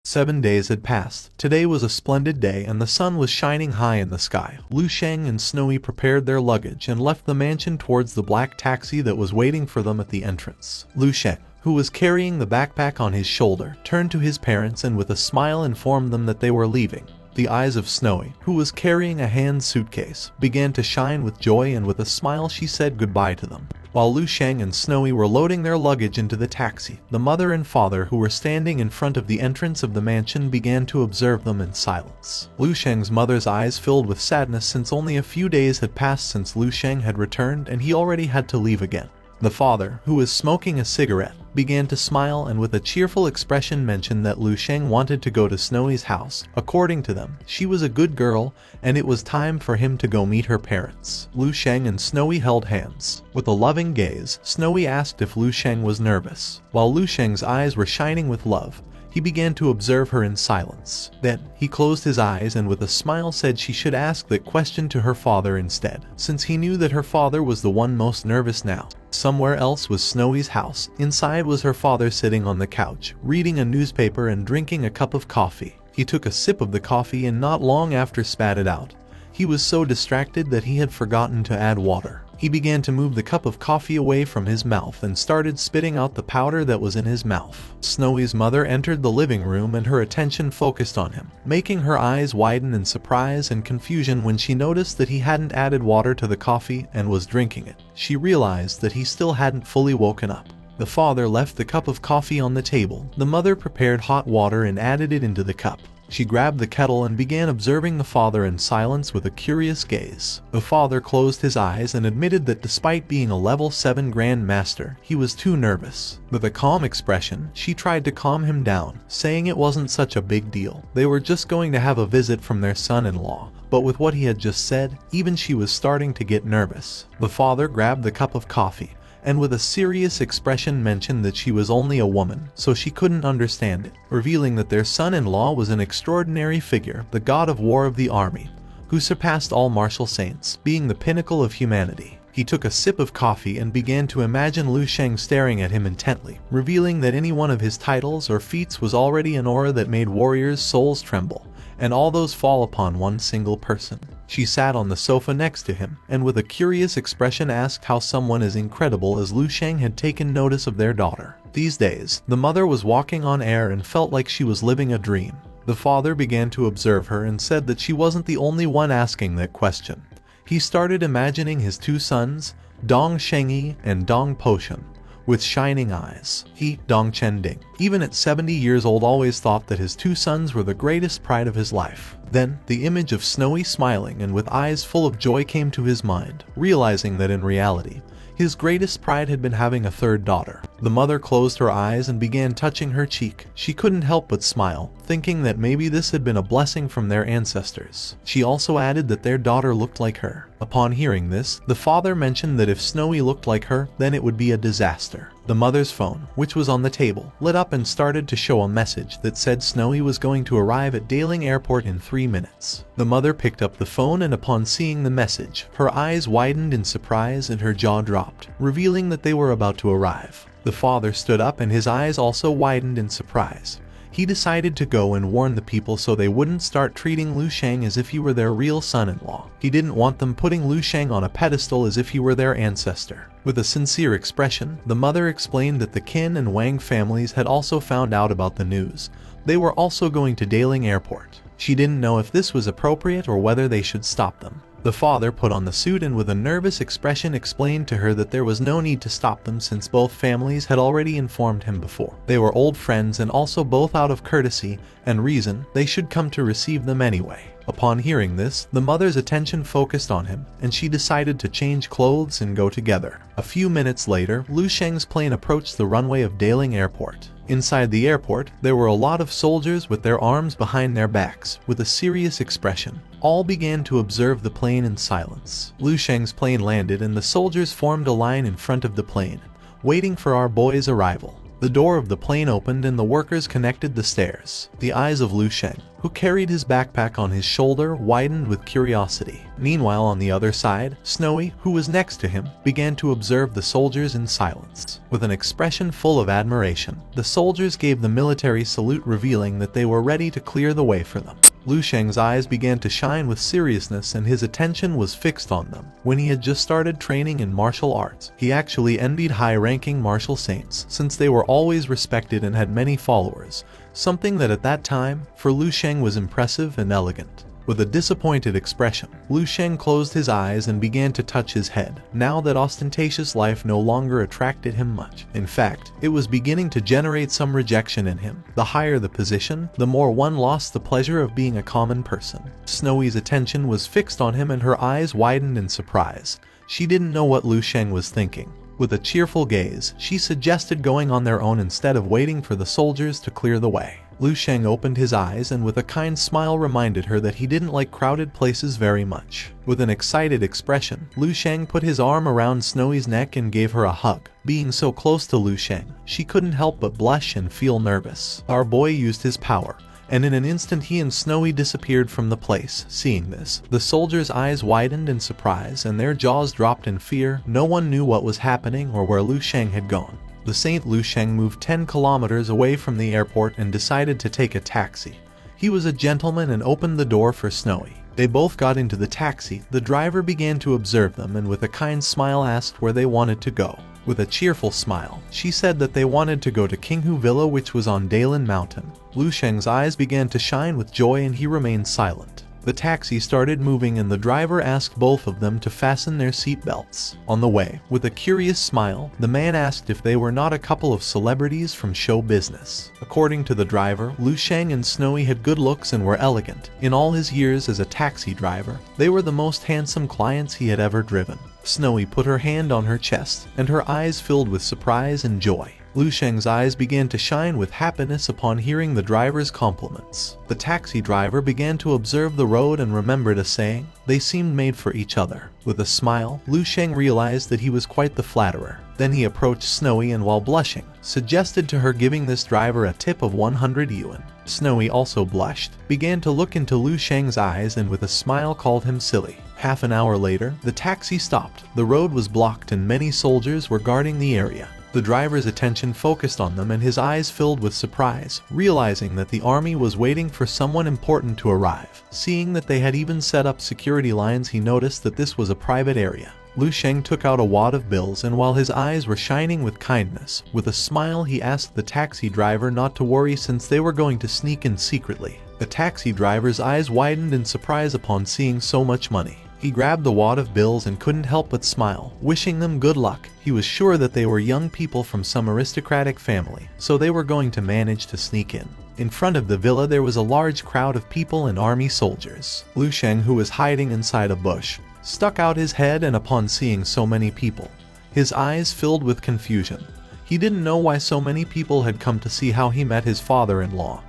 7 days had passed. Today was a splendid day and the sun was shining high in the sky. Lu Sheng and Snowy prepared their luggage and left the mansion towards the black taxi that was waiting for them at the entrance. Lu Sheng, who was carrying the backpack on his shoulder, turned to his parents and with a smile informed them that they were leaving. The eyes of Snowy, who was carrying a hand suitcase, began to shine with joy, and with a smile she said goodbye to them. While Lu Sheng and Snowy were loading their luggage into the taxi, the mother and father, who were standing in front of the entrance of the mansion, began to observe them in silence. Lu Sheng's mother's eyes filled with sadness, since only a few days had passed since Lu Sheng had returned and he already had to leave again. The father, who was smoking a cigarette, began to smile and with a cheerful expression mentioned that Lu Sheng wanted to go to Snowy's house. According to them, she was a good girl and it was time for him to go meet her parents. Lu Sheng and Snowy held hands. With a loving gaze, Snowy asked if Lu Sheng was nervous. While Lu Sheng's eyes were shining with love, he began to observe her in silence. Then, he closed his eyes and with a smile said she should ask that question to her father instead, since he knew that her father was the one most nervous now. Somewhere else was Snowy's house. Inside was her father sitting on the couch, reading a newspaper and drinking a cup of coffee. He took a sip of the coffee and not long after spat it out. He was so distracted that he had forgotten to add water. He began to move the cup of coffee away from his mouth and started spitting out the powder that was in his mouth. Snowy's mother entered the living room and her attention focused on him, making her eyes widen in surprise and confusion when she noticed that he hadn't added water to the coffee and was drinking it. She realized that he still hadn't fully woken up. The father left the cup of coffee on the table. The mother prepared hot water and added it into the cup. She grabbed the kettle and began observing the father in silence with a curious gaze. The father closed his eyes and admitted that despite being a level 7 Grand Master, he was too nervous. With a calm expression, she tried to calm him down, saying it wasn't such a big deal. They were just going to have a visit from their son-in-law. But with what he had just said, even she was starting to get nervous. The father grabbed the cup of coffee and with a serious expression mentioned that she was only a woman, so she couldn't understand it, revealing that their son-in-law was an extraordinary figure, the god of war of the army, who surpassed all martial saints, being the pinnacle of humanity. He took a sip of coffee and began to imagine Lu Sheng staring at him intently, revealing that any one of his titles or feats was already an aura that made warriors' souls tremble, and all those fall upon one single person. She sat on the sofa next to him, and with a curious expression asked how someone as incredible as Lu Sheng had taken notice of their daughter. These days, the mother was walking on air and felt like she was living a dream. The father began to observe her and said that she wasn't the only one asking that question. He started imagining his two sons, Dong Shengyi and Dong Poshen, with shining eyes. He, Dong Chending, even at 70 years old, always thought that his two sons were the greatest pride of his life. Then, the image of Snowy smiling and with eyes full of joy came to his mind, realizing that in reality, his greatest pride had been having a third daughter. The mother closed her eyes and began touching her cheek. She couldn't help but smile, thinking that maybe this had been a blessing from their ancestors. She also added that their daughter looked like her. Upon hearing this, the father mentioned that if Snowy looked like her, then it would be a disaster. The mother's phone, which was on the table, lit up and started to show a message that said Snowy was going to arrive at Daling Airport in 3 minutes. The mother picked up the phone and upon seeing the message, her eyes widened in surprise and her jaw dropped, revealing that they were about to arrive. The father stood up and his eyes also widened in surprise. He decided to go and warn the people so they wouldn't start treating Lu Sheng as if he were their real son-in-law. He didn't want them putting Lu Sheng on a pedestal as if he were their ancestor. With a sincere expression, the mother explained that the Qin and Wang families had also found out about the news. They were also going to Daling Airport. She didn't know if this was appropriate or whether they should stop them. The father put on the suit and with a nervous expression explained to her that there was no need to stop them since both families had already informed him before. They were old friends and also both out of courtesy and reason, they should come to receive them anyway. Upon hearing this, the mother's attention focused on him, and she decided to change clothes and go together. A few minutes later, Lu Sheng's plane approached the runway of Daling Airport. Inside the airport, there were a lot of soldiers with their arms behind their backs, with a serious expression. All began to observe the plane in silence. Lu Sheng's plane landed and the soldiers formed a line in front of the plane, waiting for our boy's arrival. The door of the plane opened and the workers connected the stairs. The eyes of Lu Sheng, who carried his backpack on his shoulder, widened with curiosity. Meanwhile, on the other side, Snowy, who was next to him, began to observe the soldiers in silence. With an expression full of admiration, the soldiers gave the military salute, revealing that they were ready to clear the way for them. Lu Sheng's eyes began to shine with seriousness and his attention was fixed on them. When he had just started training in martial arts, he actually envied high-ranking martial saints, since they were always respected and had many followers, something that at that time, for Lu Sheng, was impressive and elegant. With a disappointed expression, Lu Sheng closed his eyes and began to touch his head, now that ostentatious life no longer attracted him much. In fact, it was beginning to generate some rejection in him. The higher the position, the more one lost the pleasure of being a common person. Snowy's attention was fixed on him and her eyes widened in surprise. She didn't know what Lu Sheng was thinking. With a cheerful gaze, she suggested going on their own instead of waiting for the soldiers to clear the way. Lu Sheng opened his eyes and with a kind smile reminded her that he didn't like crowded places very much. With an excited expression, Lu Sheng put his arm around Snowy's neck and gave her a hug. Being so close to Lu Sheng, she couldn't help but blush and feel nervous. Our boy used his power, and in an instant he and Snowy disappeared from the place. Seeing this, the soldiers' eyes widened in surprise and their jaws dropped in fear. No one knew what was happening or where Lu Sheng had gone. The Saint Lu Sheng moved 10 kilometers away from the airport and decided to take a taxi. He was a gentleman and opened the door for Snowy. They both got into the taxi. The driver began to observe them and with a kind smile asked where they wanted to go. With a cheerful smile, she said that they wanted to go to Kinghu Villa, which was on Dalen Mountain. Lu Sheng's eyes began to shine with joy and he remained silent. The taxi started moving and the driver asked both of them to fasten their seat belts. On the way, with a curious smile, the man asked if they were not a couple of celebrities from show business. According to the driver, Lu Sheng and Snowy had good looks and were elegant. In all his years as a taxi driver, they were the most handsome clients he had ever driven. Snowy put her hand on her chest, and her eyes filled with surprise and joy. Lu Sheng's eyes began to shine with happiness upon hearing the driver's compliments. The taxi driver began to observe the road and remembered a saying, they seemed made for each other. With a smile, Lu Sheng realized that he was quite the flatterer. Then he approached Snowy and while blushing, suggested to her giving this driver a tip of 100 yuan. Snowy also blushed, began to look into Lu Sheng's eyes and with a smile called him silly. Half an hour later, the taxi stopped. The road was blocked and many soldiers were guarding the area. The driver's attention focused on them and his eyes filled with surprise, realizing that the army was waiting for someone important to arrive. Seeing that they had even set up security lines, he noticed that this was a private area. Lu Sheng took out a wad of bills and while his eyes were shining with kindness, with a smile he asked the taxi driver not to worry since they were going to sneak in secretly. The taxi driver's eyes widened in surprise upon seeing so much money. He grabbed the wad of bills and couldn't help but smile, wishing them good luck. He was sure that they were young people from some aristocratic family, so they were going to manage to sneak in. In front of the villa there was a large crowd of people and army soldiers. Lu Sheng, who was hiding inside a bush, stuck out his head and upon seeing so many people, his eyes filled with confusion. He didn't know why so many people had come to see how he met his father-in-law.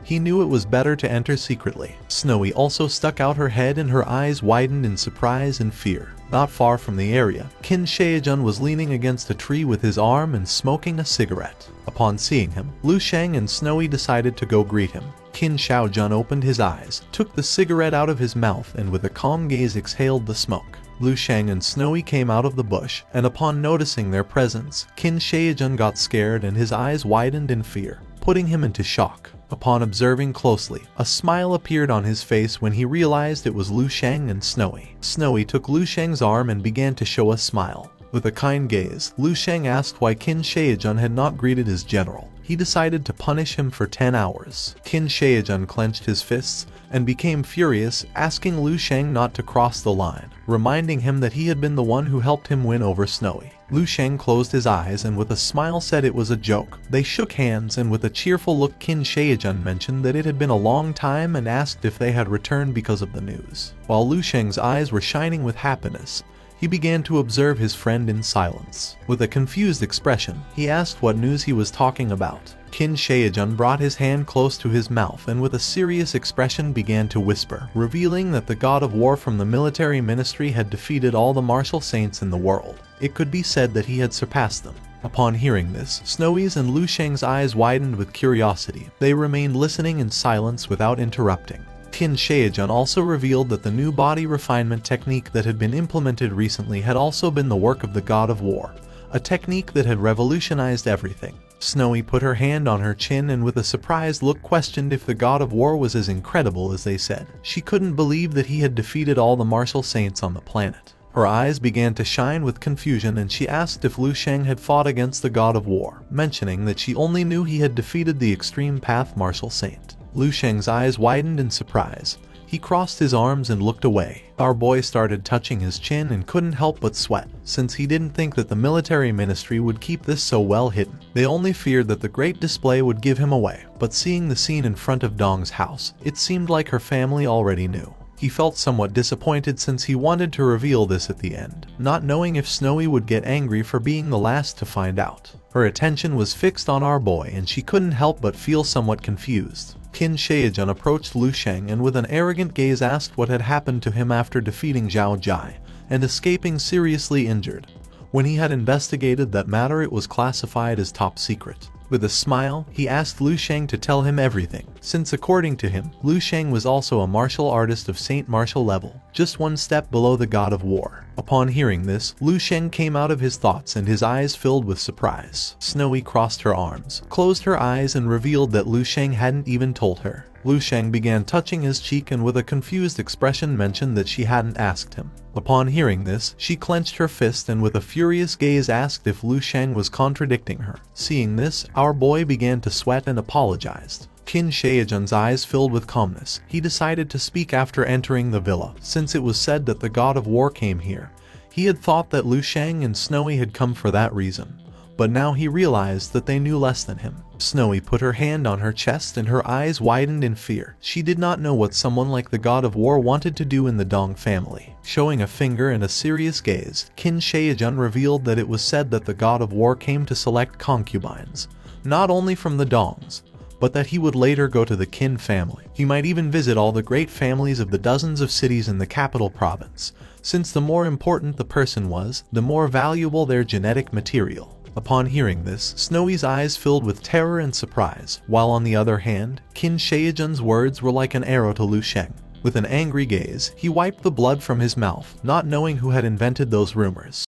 He knew it was better to enter secretly. Snowy also stuck out her head and her eyes widened in surprise and fear. Not far from the area, Qin Shaojun was leaning against a tree with his arm and smoking a cigarette. Upon seeing him, Lu Sheng and Snowy decided to go greet him. Qin Shaojun opened his eyes, took the cigarette out of his mouth and with a calm gaze exhaled the smoke. Lu Sheng and Snowy came out of the bush, and upon noticing their presence, Qin Shaojun got scared and his eyes widened in fear, putting him into shock. Upon observing closely, a smile appeared on his face when he realized it was Lu Sheng and Snowy. Snowy took Lu Sheng's arm and began to show a smile. With a kind gaze, Lu Sheng asked why Qin Shaojun had not greeted his general. He decided to punish him for 10 hours. Qin Shaojun clenched his fists and became furious, asking Lu Sheng not to cross the line, reminding him that he had been the one who helped him win over Snowy. Lu Sheng closed his eyes and with a smile said it was a joke. They shook hands and with a cheerful look Qin Shaojun mentioned that it had been a long time and asked if they had returned because of the news. While Lu Sheng's eyes were shining with happiness, he began to observe his friend in silence. With a confused expression, he asked what news he was talking about. Qin Shaojun brought his hand close to his mouth and with a serious expression began to whisper, revealing that the god of war from the military ministry had defeated all the martial saints in the world. It could be said that he had surpassed them. Upon hearing this, Snowy's and Lu Sheng's eyes widened with curiosity. They remained listening in silence without interrupting. Qin Shaojun also revealed that the new body refinement technique that had been implemented recently had also been the work of the God of War, a technique that had revolutionized everything. Snowy put her hand on her chin and with a surprised look questioned if the God of War was as incredible as they said. She couldn't believe that he had defeated all the martial saints on the planet. Her eyes began to shine with confusion and she asked if Lu Sheng had fought against the God of War, mentioning that she only knew he had defeated the Extreme Path martial saint. Lu Sheng's eyes widened in surprise. He crossed his arms and looked away. Our boy started touching his chin and couldn't help but sweat, since he didn't think that the military ministry would keep this so well hidden. They only feared that the great display would give him away, but seeing the scene in front of Dong's house, it seemed like her family already knew. He felt somewhat disappointed since he wanted to reveal this at the end, not knowing if Snowy would get angry for being the last to find out. Her attention was fixed on our boy and she couldn't help but feel somewhat confused. Qin Shaojun approached Lu Sheng and with an arrogant gaze asked what had happened to him after defeating Zhao Jai and escaping seriously injured. When he had investigated that matter, it was classified as top secret. With a smile, he asked Lu Sheng to tell him everything, since according to him, Lu Sheng was also a martial artist of Saint Martial level, just one step below the God of War. Upon hearing this, Lu Sheng came out of his thoughts and his eyes filled with surprise. Snowy crossed her arms, closed her eyes and revealed that Lu Sheng hadn't even told her. Lu Sheng began touching his cheek and with a confused expression mentioned that she hadn't asked him. Upon hearing this, she clenched her fist and with a furious gaze asked if Lu Sheng was contradicting her. Seeing this, our boy began to sweat and apologized. Qin Shaojun's eyes filled with calmness. He decided to speak after entering the villa, since it was said that the God of War came here. He had thought that Lu Sheng and Snowy had come for that reason, but now he realized that they knew less than him. Snowy put her hand on her chest and her eyes widened in fear. She did not know what someone like the God of War wanted to do in the Dong family. Showing a finger and a serious gaze, Qin Shaojun revealed that it was said that the God of War came to select concubines, not only from the Dongs, but that he would later go to the Qin family. He might even visit all the great families of the dozens of cities in the capital province, since the more important the person was, the more valuable their genetic material. Upon hearing this, Snowy's eyes filled with terror and surprise, while on the other hand, Qin Shaojun's words were like an arrow to Lu Sheng. With an angry gaze, he wiped the blood from his mouth, not knowing who had invented those rumors.